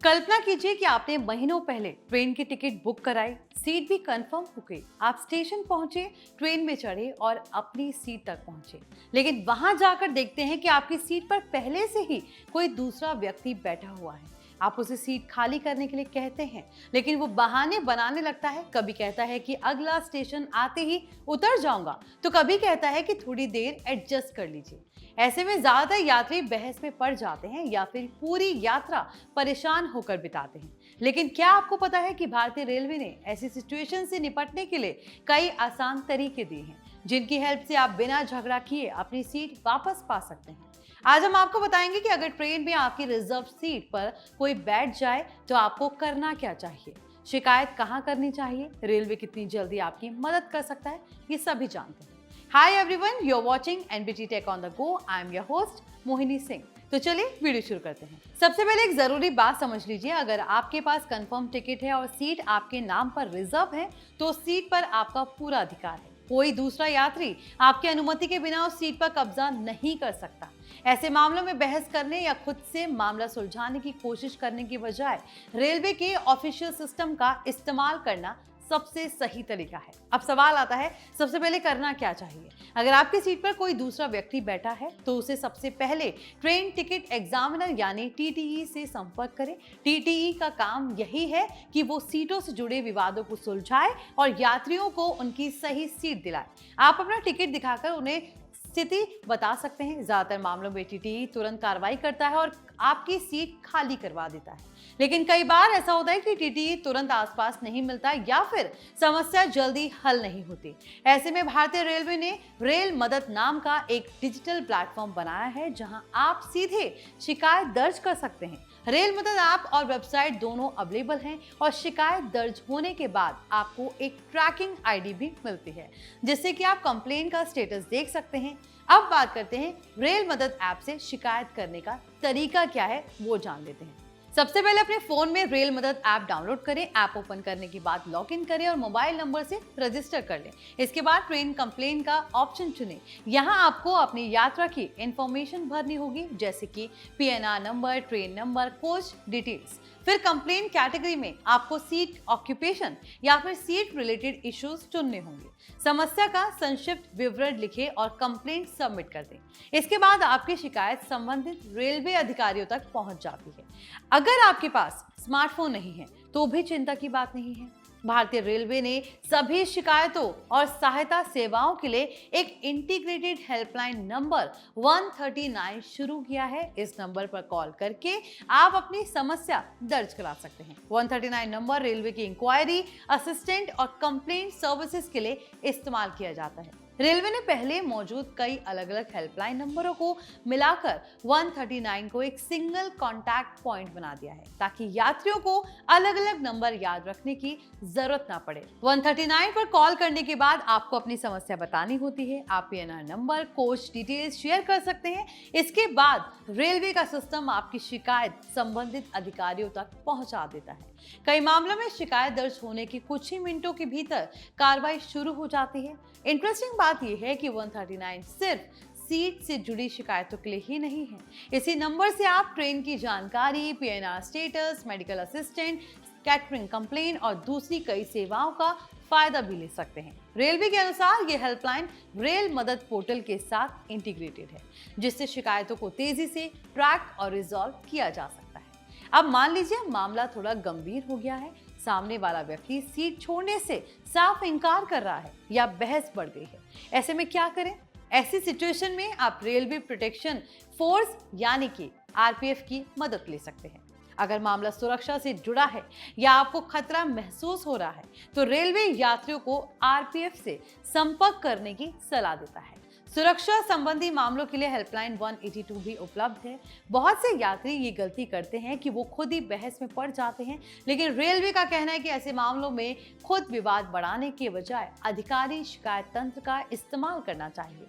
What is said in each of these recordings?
कल्पना कीजिए कि आपने महीनों पहले ट्रेन की टिकट बुक कराई, सीट भी कंफर्म हो गई। आप स्टेशन पहुंचे, ट्रेन में चढ़े और अपनी सीट तक पहुंचे। लेकिन वहां जाकर देखते हैं कि आपकी सीट पर पहले से ही कोई दूसरा व्यक्ति बैठा हुआ है। आप उसे सीट खाली करने के लिए कहते हैं, लेकिन वो बहाने बनाने लगता है। कभी कहता है कि अगला स्टेशन आते ही उतर जाऊंगा, तो कभी कहता है कि थोड़ी देर एडजस्ट कर लीजिए। ऐसे में ज्यादातर यात्री बहस में पड़ जाते हैं या फिर पूरी यात्रा परेशान होकर बिताते हैं। लेकिन क्या आपको पता है कि भारतीय रेलवे ने ऐसी सिचुएशन से निपटने के लिए कई आसान तरीके दिए हैं, जिनकी हेल्प से आप बिना झगड़ा किए अपनी सीट वापस पा सकते हैं। आज हम आपको बताएंगे कि अगर ट्रेन में आपकी रिजर्व सीट पर कोई बैठ जाए तो आपको करना क्या चाहिए, शिकायत कहाँ करनी चाहिए, रेलवे कितनी जल्दी आपकी मदद कर सकता है, ये सभी जानते हैं। Hi everyone, you are watching NBT tech on the go. I am your host Mohini Singh. तो चलिए वीडियो शुरू करते हैं। सबसे पहले एक जरूरी बात समझ लीजिए, अगर आपके पास कंफर्म टिकट है और सीट आपके नाम पर रिजर्व है तो सीट पर आपका पूरा अधिकार है। कोई दूसरा यात्री आपकी अनुमति के बिना उस सीट पर कब्जा नहीं कर सकता। ऐसे मामलों में बहस करने या खुद से मामला सुलझाने की कोशिश करने की बजाय रेलवे के ऑफिशियल सिस्टम का इस्तेमाल करना सबसे सही तरीका है। अब सवाल आता है, सबसे पहले करना क्या चाहिए। अगर आपकी सीट पर कोई दूसरा व्यक्ति बैठा है तो उसे सबसे पहले ट्रेन टिकट एग्जामिनर यानी टीटीई से संपर्क करें। टीटीई का काम यही है कि वो सीटों से जुड़े विवादों को सुलझाए और यात्रियों को उनकी सही सीट दिलाए। आप अपना टिकट दिखाकर उन्हें स्थिति बता सकते हैं। ज्यादातर मामलों में टीटीई तुरंत कार्रवाई करता है और आपकी सीट खाली करवा देता है। लेकिन कई बार ऐसा होता है कि टीटीई तुरंत आसपास नहीं मिलता या फिर समस्या जल्दी हल नहीं होती। ऐसे में भारतीय रेलवे ने रेल मदद नाम का एक डिजिटल प्लेटफॉर्म बनाया है, जहां आप सीधे शिकायत दर्ज कर सकते हैं। रेल मदद ऐप और वेबसाइट दोनों अवेलेबल हैं और शिकायत दर्ज होने के बाद आपको एक ट्रैकिंग आईडी भी मिलती है, जिससे कि आप कंप्लेन का स्टेटस देख सकते हैं। अब बात करते हैं रेल मदद ऐप से शिकायत करने का तरीका क्या है, वो जान लेते हैं। सबसे पहले अपने फोन में रेल मदद ऐप डाउनलोड करें। ऐप ओपन करने के बाद लॉगिन करें और मोबाइल नंबर से रजिस्टर कर लें। इसके बाद ट्रेन कंप्लेन का ऑप्शन चुनें। यहाँ आपको अपनी यात्रा की इंफॉर्मेशन भरनी होगी, जैसे कि PNR number, train number, coach details. फिर कंप्लेन कैटेगरी में आपको सीट ऑक्यूपेशन या फिर सीट रिलेटेड इश्यूज चुनने होंगे। समस्या का संक्षिप्त विवरण लिखें और कंप्लेंट सबमिट कर दें। इसके बाद आपकी शिकायत संबंधित रेलवे अधिकारियों तक पहुंच जाती है। अगर आपके पास स्मार्टफोन नहीं है तो भी चिंता की बात नहीं है। भारतीय रेलवे ने सभी शिकायतों और सहायता सेवाओं के लिए एक इंटीग्रेटेड हेल्पलाइन नंबर 139 शुरू किया है। इस नंबर पर कॉल करके आप अपनी समस्या दर्ज करा सकते हैं। 139 नंबर रेलवे की इंक्वायरी, असिस्टेंट और कंप्लेंट सर्विसेज के लिए इस्तेमाल किया जाता है। रेलवे ने पहले मौजूद कई अलग अलग हेल्पलाइन नंबरों को मिलाकर 139 को एक सिंगल कॉन्टैक्ट पॉइंट बना दिया है, ताकि यात्रियों को अलग अलग नंबर याद रखने की जरूरत ना पड़े। 139 पर कॉल करने के बाद आपको अपनी समस्या बतानी होती है। आप PNR number, coach details share कर सकते हैं। इसके बाद रेलवे का सिस्टम आपकी शिकायत संबंधित अधिकारियों तक पहुंचा देता है। कई मामलों में शिकायत दर्ज होने के कुछ ही मिनटों के भीतर कार्रवाई शुरू हो जाती है। इंटरेस्टिंग बात यह है कि 139 सिर्फ सीट से जुड़ी शिकायतों के लिए ही नहीं है। इसी नंबर से आप ट्रेन की जानकारी, PNR status, medical assistant, catering complain और दूसरी कई सेवाओं का फायदा भी ले सकते हैं। रेलवे के अनुसार ये हेल्पलाइन रेल मदद पोर्टल के साथ इंटीग्रेटेड है, जिससे शिकायतों को तेजी से ट्रैक और रिजॉल्व किया जा सकता है। अब मान लीजिए मामला थोड़ा गंभीर हो गया है, सामने वाला व्यक्ति सीट छोड़ने से साफ इनकार कर रहा है या बहस बढ़ गई है। ऐसे में क्या करें? ऐसी सिचुएशन में आप रेलवे प्रोटेक्शन फोर्स यानी कि आरपीएफ की मदद ले सकते हैं। अगर मामला सुरक्षा से जुड़ा है या आपको खतरा महसूस हो रहा है तो रेलवे यात्रियों को आरपीएफ से संपर्क करने की सलाह देता है। सुरक्षा संबंधी मामलों के लिए हेल्पलाइन 182 भी उपलब्ध है। बहुत से यात्री ये गलती करते हैं कि वो खुद ही बहस में पड़ जाते हैं, लेकिन रेलवे का कहना है कि ऐसे मामलों में खुद विवाद बढ़ाने के बजाय अधिकारी शिकायत तंत्र का इस्तेमाल करना चाहिए।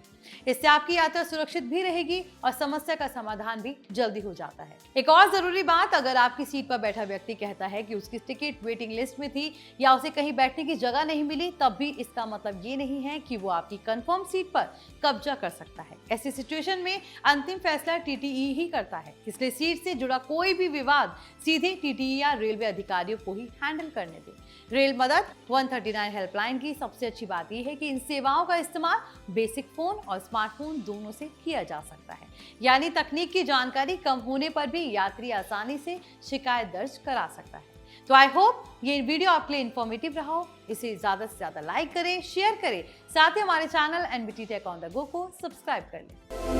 इससे आपकी यात्रा सुरक्षित भी रहेगी और समस्या का समाधान भी जल्दी हो जाता है। एक और जरूरी बात, अगर आपकी सीट पर बैठा व्यक्ति कहता है कि उसकी टिकट वेटिंग लिस्ट में थी या उसे कहीं बैठने की जगह नहीं मिली, तब भी इसका मतलब ये नहीं है कि वो आपकी कंफर्म सीट पर कब्जा कर सकता है। ऐसी सिचुएशन में अंतिम फैसला टीटीई ही करता है, इसलिए सीट से जुड़ा कोई भी विवाद सीधे टीटीई या रेलवे अधिकारियों को ही हैंडल करने दें। रेल मदद 139 हेल्पलाइन की सबसे अच्छी बात यह है कि इन सेवाओं का इस्तेमाल बेसिक फोन और स्मार्टफोन दोनों से किया जा सकता है, यानी तकनीक की जानकारी कम होने पर भी यात्री आसानी से शिकायत दर्ज करा सकता है। तो आई होप ये वीडियो आपके लिए इन्फॉर्मेटिव रहा हो। इसे ज्यादा से ज्यादा लाइक करें, शेयर करें, साथ ही हमारे channel NBT tech on the go को सब्सक्राइब कर लें।